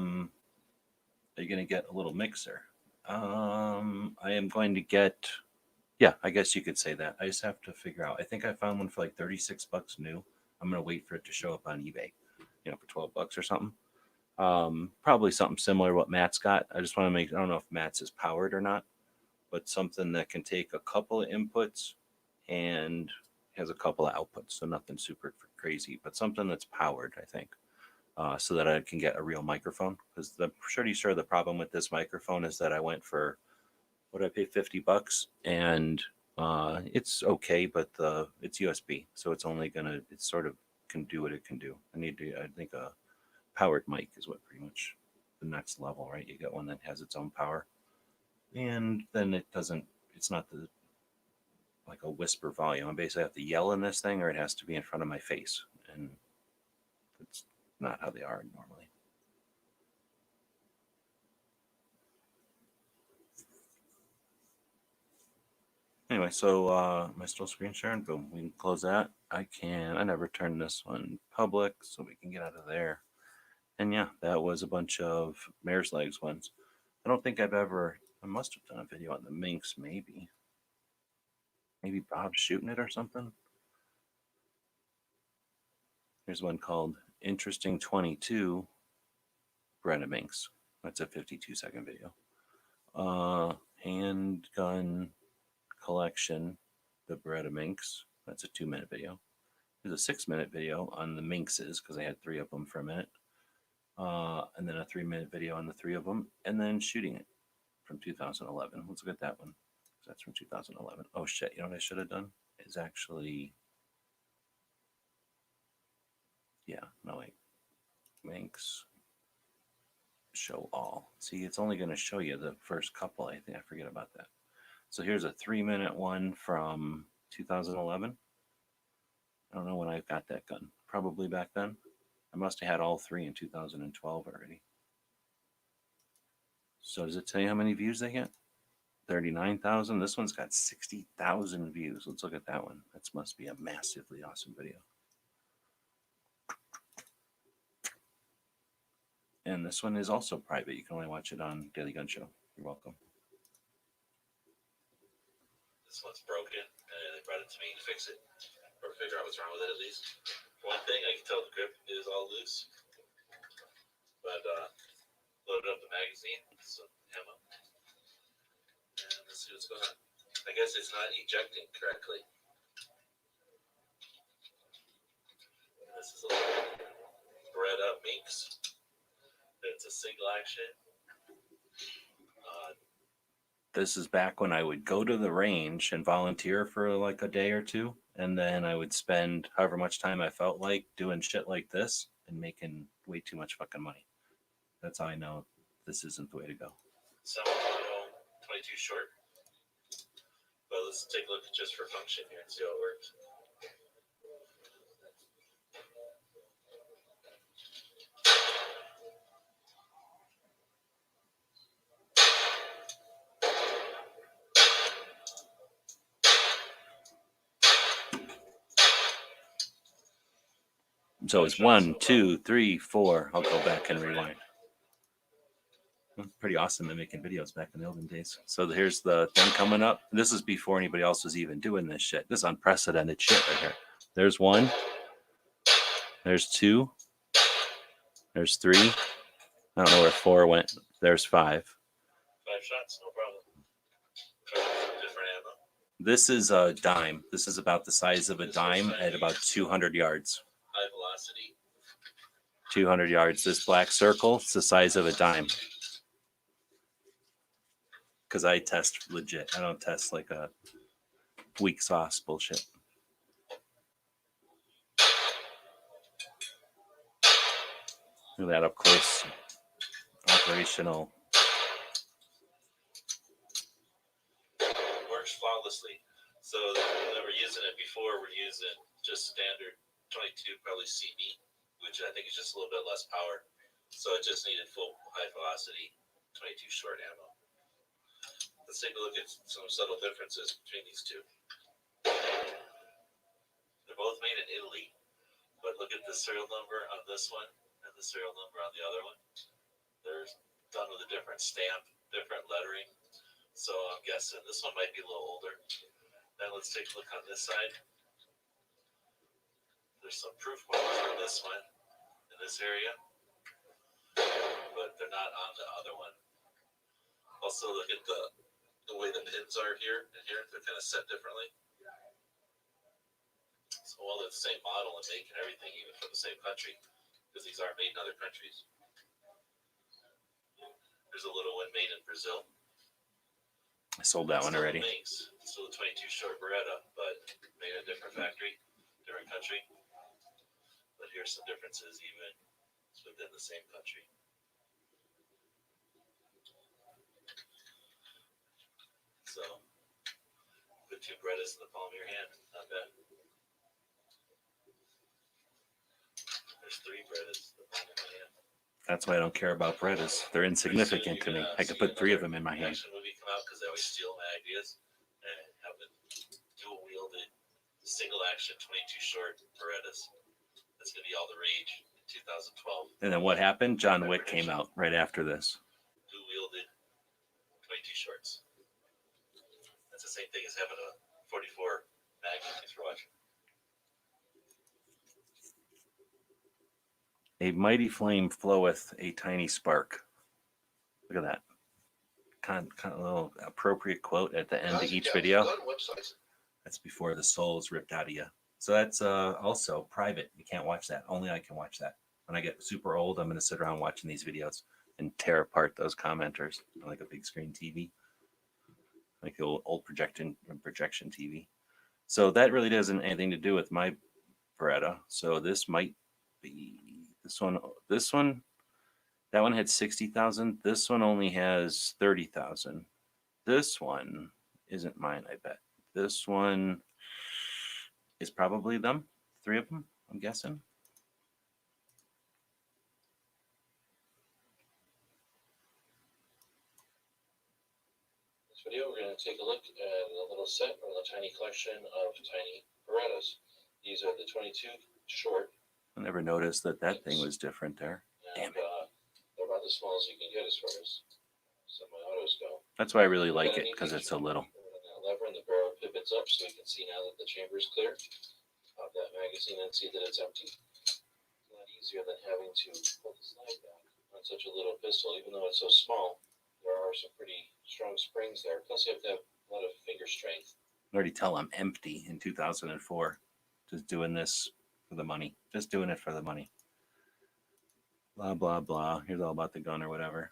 you gonna get a little mixer? I am going to get, yeah, I guess you could say that. I just have to figure out. I think I found one for like $36 new. I'm gonna wait for it to show up on eBay, for $12 or something. Probably something similar to what Matt's got. I just want to make, I don't know if Matt's is powered or not, but something that can take a couple of inputs and has a couple of outputs. So nothing super crazy, but something that's powered, I think, so that I can get a real microphone. Because I'm pretty sure the problem with this microphone is that I went for, what did I pay, $50? And it's okay, but it's USB. So it's only it sort of can do what it can do. I think a powered mic is what pretty much the next level, right? You get one that has its own power, and then it's not like a whisper volume. I basically have to yell in this thing, or it has to be in front of my face, and it's not how they are normally. Anyway, so am I still screen sharing? Boom, we can close that. I never turned this one public, so we can get out of there. And yeah, that was a bunch of mare's legs ones. I don't think I must have done a video on the minks, maybe. Maybe Bob's shooting it or something. Here's one called Interesting 22 Bred minks. That's a 52-second video. Handgun collection, the Bred minks. That's a 2-minute video. There's a 6-minute video on the minkses because I had 3 of them for a minute. And then a 3-minute video on the 3 of them, and then shooting it from 2011. Let's look at that one. That's from 2011. Oh shit! You know what I should have done is actually, minks show all. See, it's only going to show you the first couple. I think I forget about that. So here's a 3-minute one from 2011. I don't know when I got that gun. Probably back then. I must have had all 3 in 2012 already. So does it tell you how many views they get? 39,000. This one's got 60,000 views. Let's look at that one. That must be a massively awesome video. And this one is also private. You can only watch it on Daily Gun Show. You're welcome. This one's broken, and they brought it to me to fix it, or figure out what's wrong with it at least. One thing, I can tell the grip is all loose, but loaded up the magazine, some ammo, and let's see what's going on. I guess it's not ejecting correctly. And this is a little bred up minks. It's a single action. This is back when I would go to the range and volunteer for like a day or two, and then I would spend however much time I felt like doing shit like this and making way too much fucking money. That's how I know this isn't the way to go. Some 22 short. But let's take a look just for function here and see how it works. So it's 1, 2, 3, 4. I'll go back and rewind. Pretty awesome at making videos back in the olden days. So here's the thing coming up. This is before anybody else was even doing this shit. This is unprecedented shit right here. There's 1. There's 2. There's 3. I don't know where 4 went. There's 5. 5 shots, no problem. Try some different ammo. This is a dime. This is about the size of a dime at about 200 yards. High velocity. 200 yards. This black circle, it's the size of a dime. Because I test legit. I don't test like a weak sauce bullshit. Look at that up close. Operational. Works flawlessly. So when we were using it before, we're using just standard 22, probably CB, which I think is just a little bit less power. So it just needed full high velocity 22 short ammo. Let's take a look at some subtle differences between these two. They're both made in Italy, but look at the serial number on this one and the serial number on the other one. They're done with a different stamp, different lettering. So I'm guessing this one might be a little older. Then let's take a look on this side. There's some proof marks on this one in this area, but they're not on the other one. Also look at the way the pins are here and here. They're kind of set differently. So while they're the same model and make and everything, even from the same country, because these are made in other countries. There's a little one made in Brazil. I sold that one already. Still a 22 short Beretta, but made in a different factory, different country. But here's some differences even within the same country. So, put 2 Berettas in the palm of your hand. Not bad. There's 3 Berettas in the palm of my hand. That's why I don't care about Berettas. They're insignificant to me. I could put 3 of them in my hand. Action movie come out because they always steal my ideas and have the dual wielded single action 22 short Berettas. That's gonna be all the rage in 2012. And then what happened? John Wick came out right after this. Dual wielded 22 shorts. That's the same thing as having a 44 Magnum. Thanks for watching. A mighty flame floweth a tiny spark. Look at that. Kind of a little appropriate quote at the end of each video. That's before the soul is ripped out of you. So that's also private. You can't watch that. Only I can watch that. When I get super old, I'm going to sit around watching these videos and tear apart those commenters on like a big screen TV, like the old projection TV. So that really doesn't anything to do with my Beretta. So this might be this one. That one had 60,000. This one only has 30,000. This one isn't mine, I bet. This one is probably them. 3 of them, I'm guessing. This video, we're going to take a look at a little set from the tiny collection of tiny Berettas. These are the 22 short. I never noticed that thing was different there. And, Damn it. they're about the smallest you can get as far as semi-autos go. That's why I really like it, because it's so little. Lever and the barrel pivots up so you can see now that the chamber is clear. Pop that magazine and see that it's empty. It's a lot easier than having to pull the slide back on such a little pistol. Even though it's so small, there are some pretty strong springs there. Plus you have to have a lot of finger strength. I already tell I'm empty in 2004. Just doing this for the money. Just doing it for the money. Blah, blah, blah. Here's all about the gun or whatever.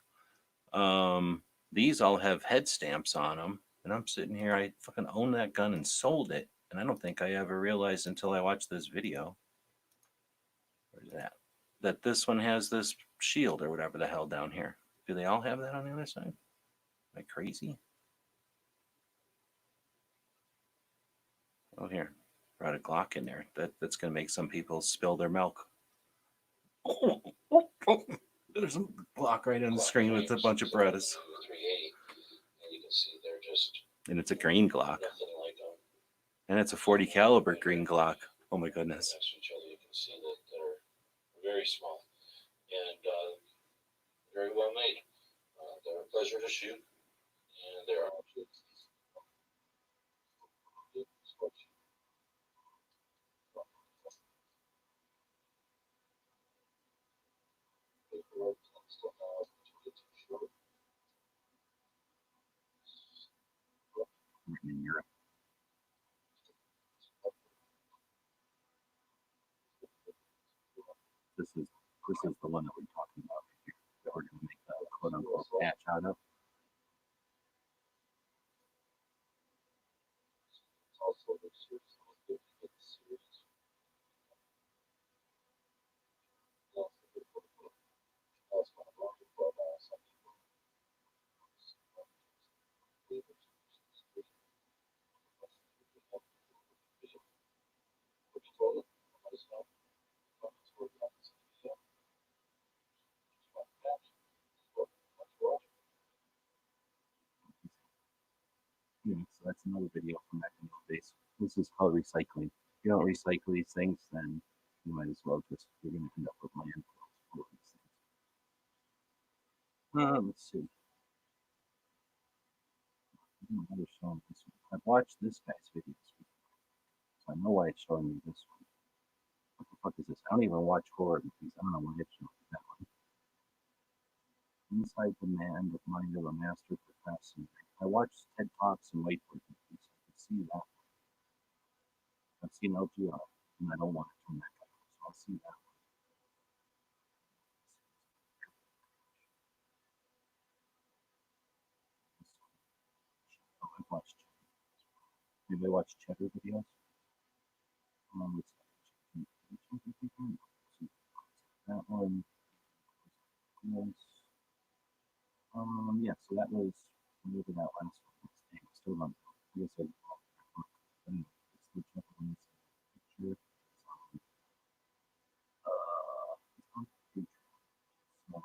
These all have head stamps on them. And I'm sitting here, I fucking own that gun and sold it. And I don't think I ever realized until I watched this video that this one has this shield or whatever the hell down here. Do they all have that on the other side? Am I crazy? Oh, here. Brought a Glock in there. That's going to make some people spill their milk. Oh, there's a Glock right on the screen with a bunch of Berettas. 380. And you can see they're just And it's a green Glock. nothing like them. And it's a 40 caliber green Glock. Oh my goodness. Next to each other, you can see that they're very small, and very well made. They're a pleasure to shoot, and they're actually written in Europe. This is the one that we're talking about right here, that we're going to make the quote unquote patch out of. also Yeah, so that's another video from back in the days. This is how recycling. If you don't recycle these things, then you might as well just, you're going to end up with landfills full of these things. Let's see. I don't know why they're showing this one. I've watched this guy's videos before, so I know why it's showing me this one. What the fuck is this? I don't even watch horror movies. I don't know why it's showing me that one. Inside the Mind of a Master Procrastinator. I watched TED Talks and whiteboard movies. I can see that one. I've seen LGR, and I don't want to turn that guy off, so I'll see that one. Oh, I've watched Cheddar. Anybody watch Cheddar videos? That one was, yeah, so that was, whatever that last one was. Dang, I still don't know. I guess I anyway, it's the Cheddar one. Picture. It's on Patreon. So,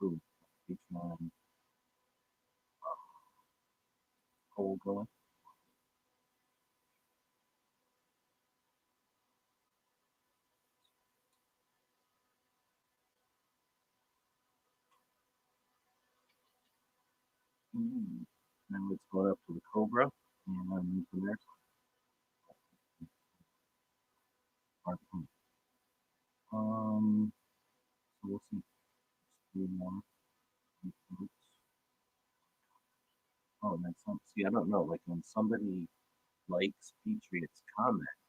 boom, Patreon, poll going. Now let's go up to the Cobra, and from there, so we'll see. Do more. Oh, and then some. See, I don't know. Like when somebody likes Patriots comment,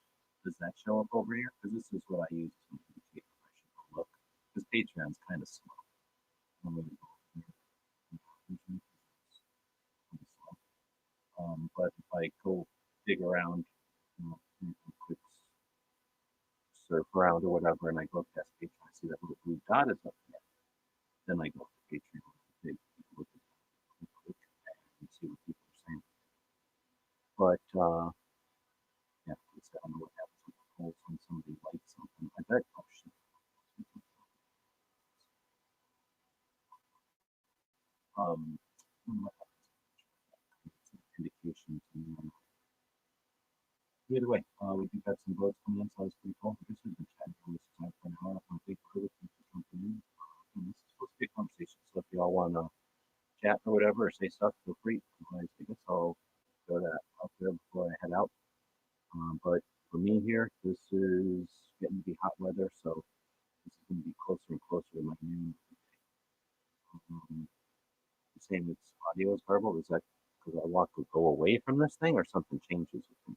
does that show up over here? Because this is what I use to indicate if I should go look. Because Patreon's kind of slow. I'm gonna go here. But if I go dig around, quick surf around or whatever, and I go past Patreon, I see that little blue dot is up there. Then I go to Patreon, dig, look at it, click, and see what people are saying. But yeah, I don't know what happens with the polls when somebody likes something. I bet. Oh shit. Indications. Either way, we do have some votes coming in, so that's pretty cool. This has been chatting for this time for an hour. I'm big for this. This is something new. This is supposed to be a conversation, so if y'all want to chat or whatever, or say stuff, feel free. Otherwise, I guess I'll go that out there before I head out. But for me here, this is getting to be hot weather, so this is going to be closer and closer to my noon. Saying its audio is garbled. Is that because I want to go away from this thing, or something changes with me?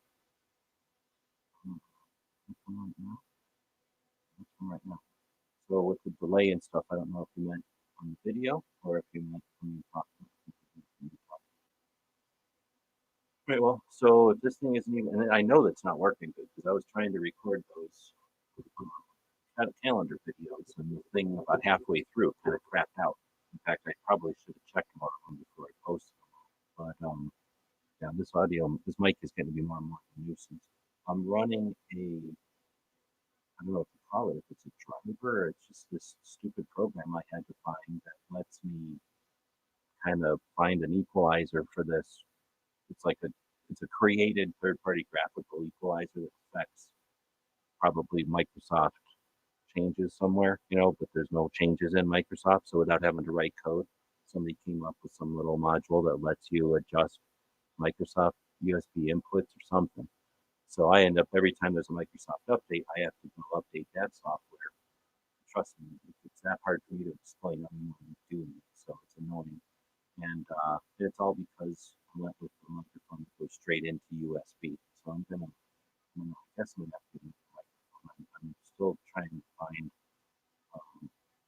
Right now. So with the delay and stuff, I don't know if you meant on the video or if you meant when you talk. Right. Well, so if this thing isn't even, and I know that's not working good because I was trying to record those calendar videos, and the thing about halfway through kind of crapped out. In fact, I probably should have checked more of them before I posted them. But yeah, this audio, this mic is going to be more and more of a nuisance. I'm running I don't know what to call it, if it's a driver or it's just this stupid program I had to find that lets me kind of find an equalizer for this. It's like it's a created third-party graphical equalizer that affects probably Microsoft changes somewhere, but there's no changes in Microsoft. So without having to write code, somebody came up with some little module that lets you adjust Microsoft USB inputs or something. So I end up every time there's a Microsoft update, I have to go update that software. Trust me, it's that hard for me to explain. I don't know what I'm doing, so it's annoying. And it's all because I went with the microphone that goes straight into USB. So I guess I'm gonna have to do the microphone. I'm still trying to find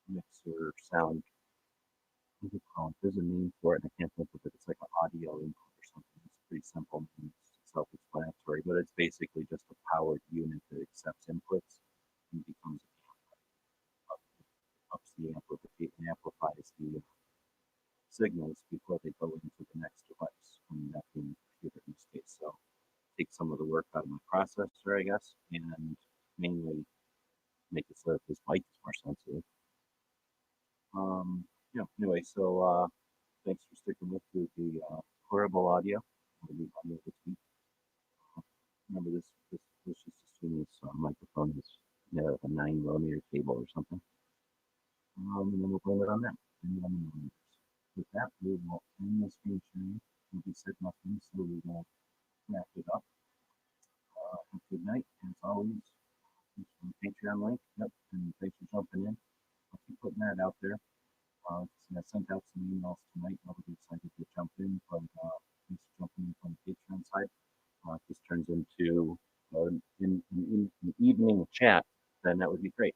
mixer sound. What do you call it? There's a name for it, and I can't think of it. It's like an audio input or something. It's pretty simple and self-explanatory, but it's basically just a powered unit that accepts inputs and becomes ups the amplification, amplifies the signals before they go into the next device. And that being the computer in this case. So take some of the work out of my processor, I guess, and mainly make it so that this mic is more sensitive. Anyway, so thanks for sticking with the horrible audio. The audio this week. Remember this just assume this microphone is like a 9mm cable or something. And then we'll blame it on that. With that, we will end the screen sharing. We'll be said nothing, so we will wrap it up. Have a good night, and as always, thanks for the Patreon link. Yep, and thanks for jumping in. I'll keep putting that out there. I sent out some emails tonight. Nobody decided to jump in, but thanks for jumping in from the Patreon side. If this turns into an evening chat, then that would be great.